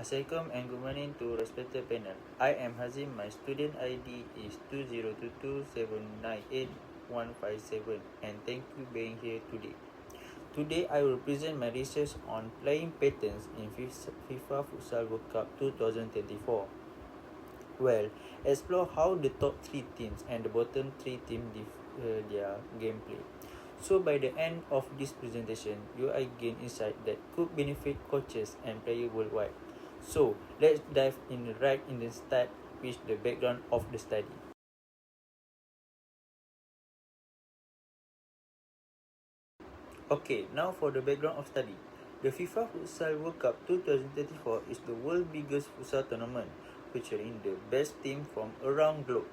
Assalamualaikum and good morning to respected panel. I am Hazim. My student ID is 2022798157 and thank you being here today. Today I will present my research on playing patterns in FIFA Futsal World Cup 2024. Well, explore how the top 3 teams and the bottom 3 teams their gameplay. So by the end of this presentation, you will gain insight that could benefit coaches and players worldwide. So let's dive right in the start with the background of the study. Okay, now for the background of study. The FIFA Futsal World Cup 2024 is the world's biggest futsal tournament, featuring the best team from around the globe.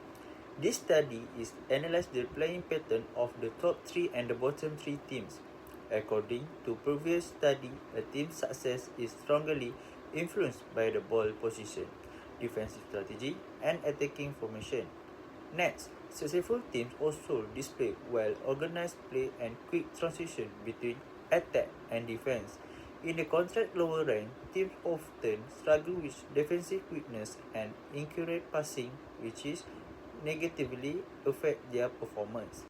This study is analyzed the playing pattern of the top 3 and the bottom 3 teams. According to previous study, a team's success is strongly influenced by the ball position, defensive strategy, and attacking formation. Next, successful teams also display well-organized play and quick transition between attack and defense. In the contrast lower rank, teams often struggle with defensive weakness and inaccurate passing, which is negatively affect their performance.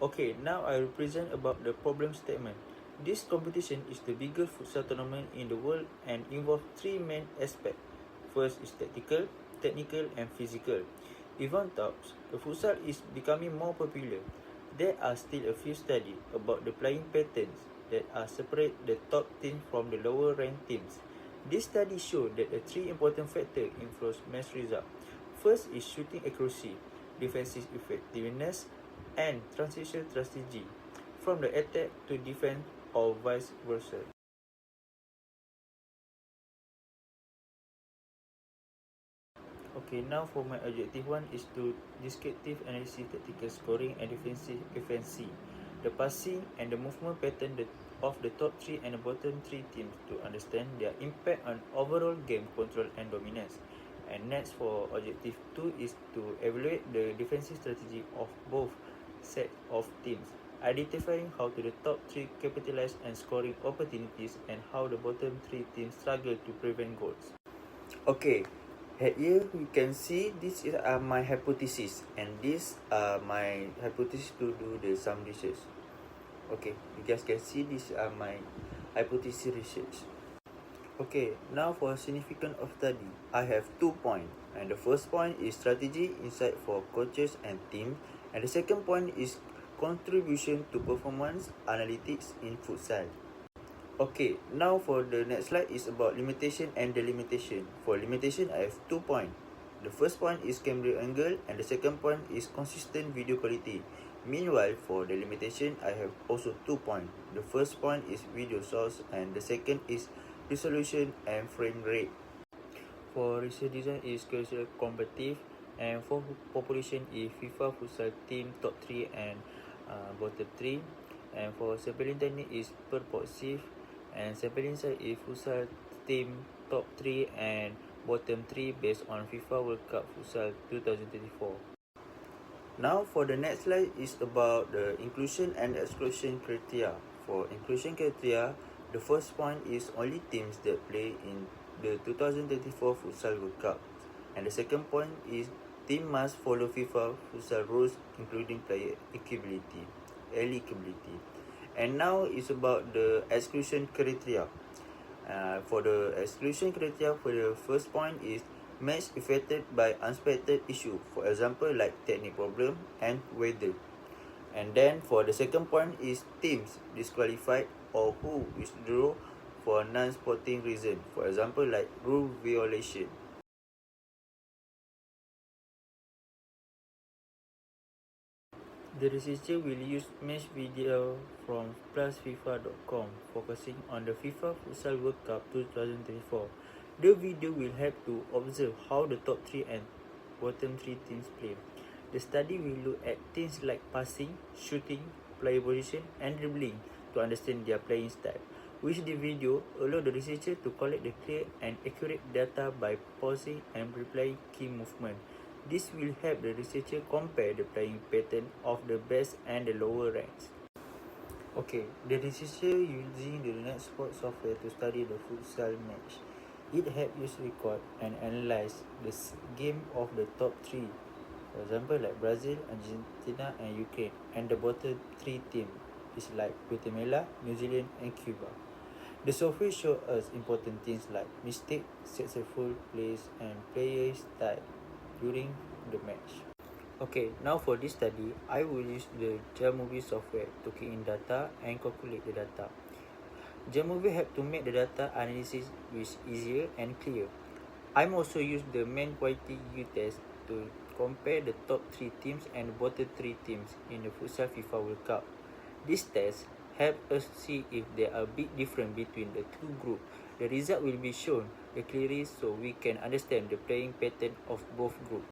Okay, now I will present about the problem statement. This competition is the biggest futsal tournament in the world and involves 3 main aspects. First is tactical, technical and physical. Even though the futsal is becoming more popular, there are still a few studies about the playing patterns that are separate the top teams from the lower ranked teams. This study show that the 3 important factors influence match result. First is shooting accuracy, defensive effectiveness, and transition strategy from the attack to defense or vice versa. Okay, now for my objective 1 is to descriptive analysis tactical scoring and defensive efficiency, the passing and the movement pattern of the top 3 and the bottom 3 teams to understand their impact on overall game control and dominance. And next for objective 2 is to evaluate the defensive strategy of both set of teams, identifying how the top 3 capitalize and scoring opportunities and how the bottom 3 teams struggle to prevent goals. Okay, here we can see this is my hypothesis and this my hypothesis to do the some research. Okay, you guys can see this are my hypothesis research. Okay, now for significance of study, I have 2 points. And the first point is strategy insight for coaches and team. And the second point is contribution to performance analytics in futsal. Okay, now for the next slide is about limitation and delimitation. For limitation, I have 2 points. The first point is camera angle and the second point is consistent video quality. Meanwhile, for the limitation, I have also 2 points. The first point is video source and the second is resolution and frame rate. For research design is cultural competitive and for population is FIFA futsal team top 3 and bottom 3. And for sampling technique is purposive and sampling size is futsal team top 3 and bottom 3 based on FIFA World Cup Futsal 2024. Now for the next slide is about the inclusion and exclusion criteria. For inclusion criteria, the first point is only teams that play in the 2024 Futsal World Cup. And the second point is team must follow FIFA Futsal rules including player eligibility. And now is about the exclusion criteria. For the exclusion criteria, for the first point is match affected by unexpected issue, for example like technique problem and weather. And then for the second point is teams disqualified or who withdraw for non-sporting reason, for example like rule violation. The researcher will use mesh video from plusfifa.com focusing on the FIFA Futsal World Cup 2024. The video will help to observe how the top 3 and bottom 3 teams play. The study will look at things like passing, shooting, player position and dribbling to understand their playing style, which the video allow the researcher to collect the clear and accurate data by pausing and replaying key movement. This will help the researcher compare the playing pattern of the best and the lower ranks. Okay, the researcher using the net sport software to study the futsal match. It helps you record and analyze the game of the top three, for example like Brazil, Argentina and Ukraine, and the bottom three teams is like Guatemala, New Zealand and Cuba. The software shows us important things like mistake, successful plays and player style during the match. Okay, now for this study, I will use the JAMovie software to key in data and calculate the data. JAMovie help to make the data analysis is easier and clear. I'm also use the main quality U test to compare the top 3 teams and bottom 3 teams in the futsal FIFA World Cup. This test help us see if there are big difference between the two groups. The result will be shown clearly so we can understand the playing pattern of both groups.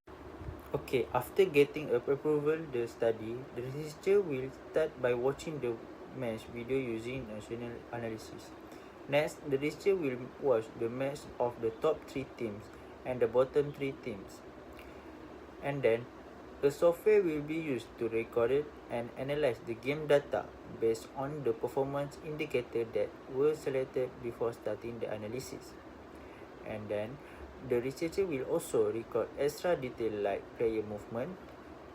Okay, after getting approval the study, the researcher will start by watching the match video using national analysis. Next, the researcher will watch the match of the top 3 teams and the bottom 3 teams. And then, the software will be used to record it and analyze the game data based on the performance indicator that were selected before starting the analysis. And then, the researcher will also record extra detail like player movement,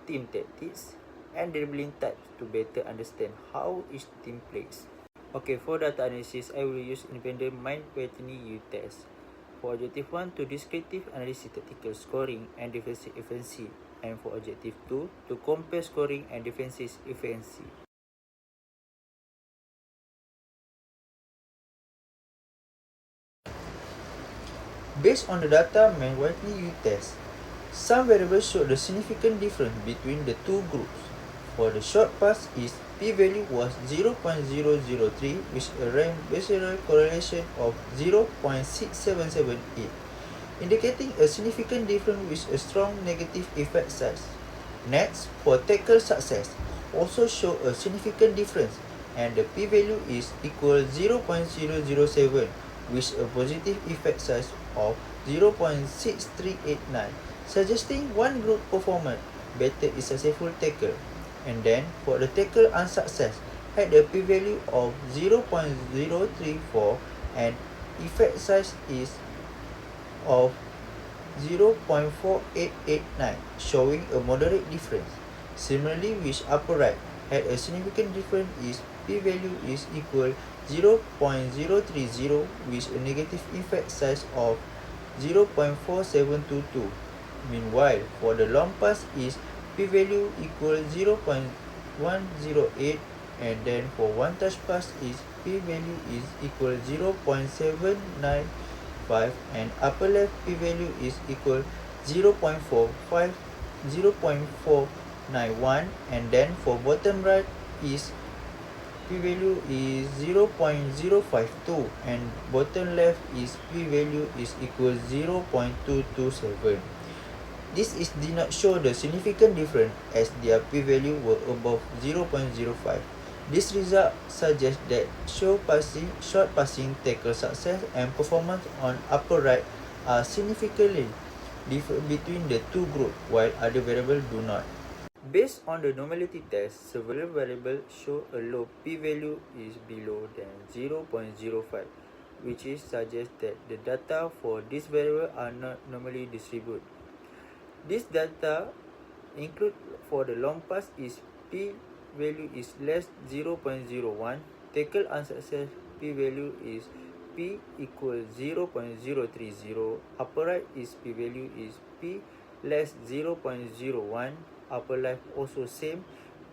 team tactics, and dribbling types to better understand how each team plays. Okay, for data analysis, I will use independent mind patterning U test. For objective 1 to descriptive analysis tactical scoring and defensive efficiency, and for objective 2 to compare scoring and defensive efficiency. Based on the data main widely used test, some variables show the significant difference between the two groups. For the short pass is p-value was 0.003 with a Bayesian correlation of 0.6778, indicating a significant difference with a strong negative effect size. Next, for tackle success, also show a significant difference and the p-value is equal 0.007 with a positive effect size of 0.6389, suggesting one group performance better is successful tackle. And then for the tackle unsuccess had a p-value of 0.034 and effect size is of 0.4889, showing a moderate difference. Similarly, with upper right had a significant difference is p-value is equal 0.030 with a negative effect size of 0.4722. Meanwhile, for the long pass is p-value equal 0.108 and then for one touch pass is p-value is equal 0.795 and upper left p-value is equal 0.45 0.491 and then for bottom right is p-value is 0.052 and bottom left is p-value is equal 0.227. This did not show the significant difference as their p-value were above 0.05. This result suggests that short passing, tackle success and performance on upper right are significantly different between the two groups while other variables do not. Based on the normality test, several variables show a low p-value is below than 0.05, which suggests that the data for this variable are not normally distributed. This data include for the long pass is p-value is less 0.01, tackle unsuccess p-value is p equals 0.030, upper right is p-value is p less 0.01, upper left also same,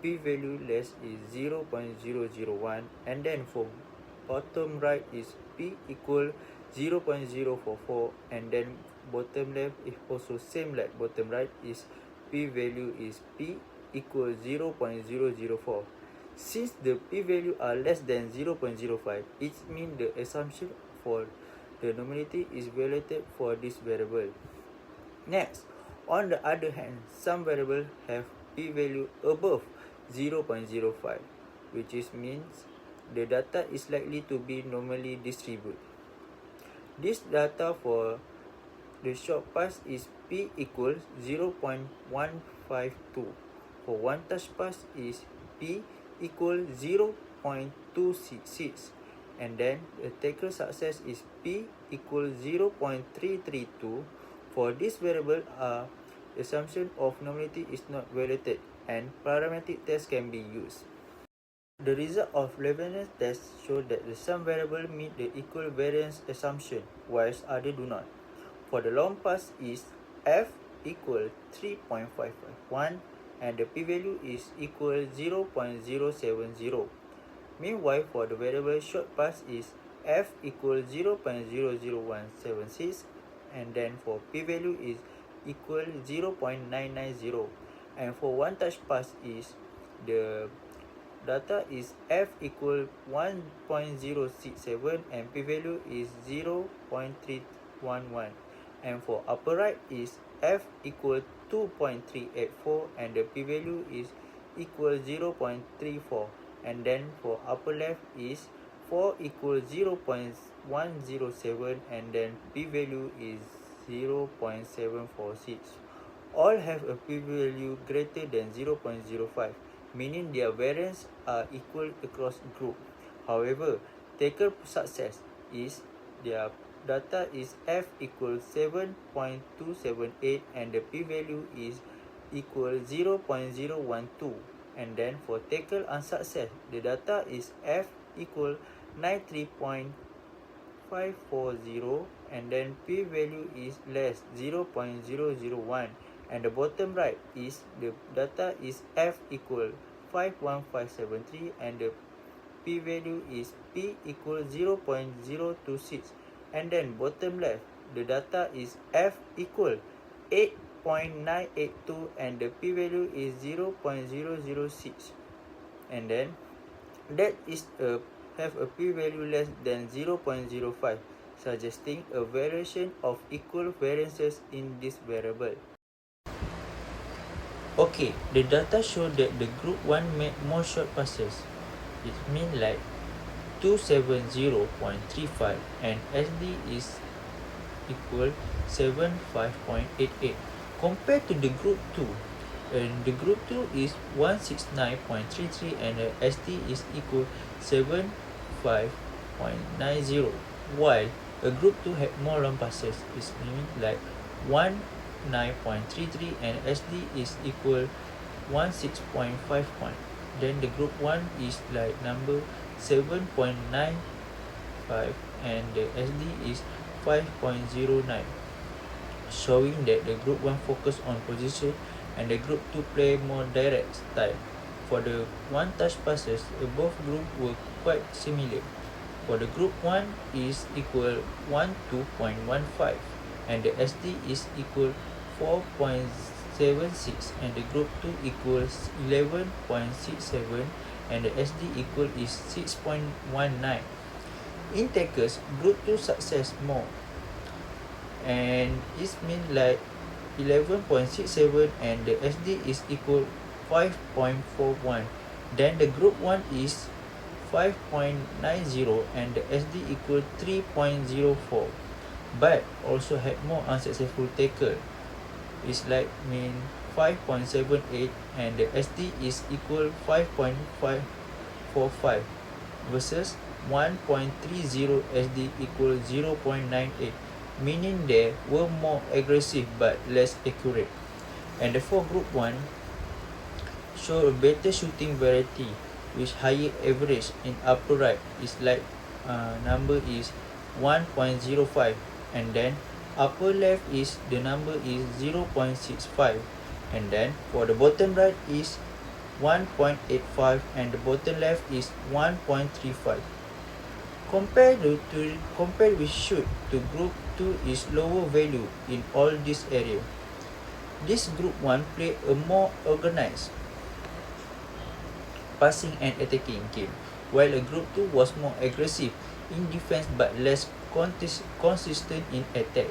p-value less is 0.001 and then for bottom right is p equal 0.044 and then bottom left is also same like bottom right is p-value is p equal 0.004. Since the p-value are less than 0.05, it means the assumption for the normality is violated for this variable. Next, on the other hand, some variables have p-value above 0.05, which means the data is likely to be normally distributed. This data for the short pass is p equals 0.152. For one touch pass is p equals 0.266 and then the tackle success is P equals 0.332. For this variable, assumption of normality is not violated and parametric test can be used. The result of Leibniz test show that the some variable meet the equal variance assumption, whilst other do not. For the long pass is f equal 3.551 and the p-value is equal 0.070. Meanwhile, for the variable short pass is f equal 0.00176 and then for p-value is equal 0.990, and for one touch pass is the data is f equal 1.067 and p-value is 0.311, and for upper right is f equal 2.384 and the p-value is equal 0.34, and then for upper left is 4 equal 0.107 and then p-value is 0.746. All have a p-value greater than 0.05, meaning their variance are equal across group. However, tackle success is their data is f equals 7.278 and the p-value is equal 0.012, and then for tackle unsuccess, the data is f equal 93.540 and then p-value is less 0.001, and the bottom right is the data is f equal 51573 and the p-value is p equal 0.026, and then bottom left the data is f equal 8.982 and the p-value is 0.006, and then that is have a p-value less than 0.05, suggesting a variation of equal variances in this variable. Okay, the data show that the group 1 made more short passes. It means like 270.35 and SD is equal 75.88 compared to the group 2. And the group 2 is 169.33 and the SD is equal 75.90, while a group 2 had more long passes. It means like 19.33 and SD is equal 16.51. Then the group 1 is like number 7.95 and the SD is 5.09, showing that the group 1 focus on position and the group 2 play more direct style. For the one touch passes, both groups were quite similar. For the group 1 is equal 12.15 and the SD is equal 4.76 and the group 2 equals 11.67 and the SD equal is 6.19. In tackles, group 2 success more and it means like 11.67 and the SD is equal 5.41. Then the group 1 is 5.90 and the SD equal 3.04, but also had more unsuccessful tackle. It's like mean 5.78 and the SD is equal 5.545 versus 1.30 SD equal 0.98, meaning they were more aggressive but less accurate. And the for group 1 show a better shooting variety with higher average in upper right is like number is 1.05, and then upper left is the number is 0.65, and then for the bottom right is 1.85 and the bottom left is 1.35. Compared with shoot to group 2 is lower value in all this area. This group 1 play a more organized passing and attacking game, while a group 2 was more aggressive in defense but less consistent in attack.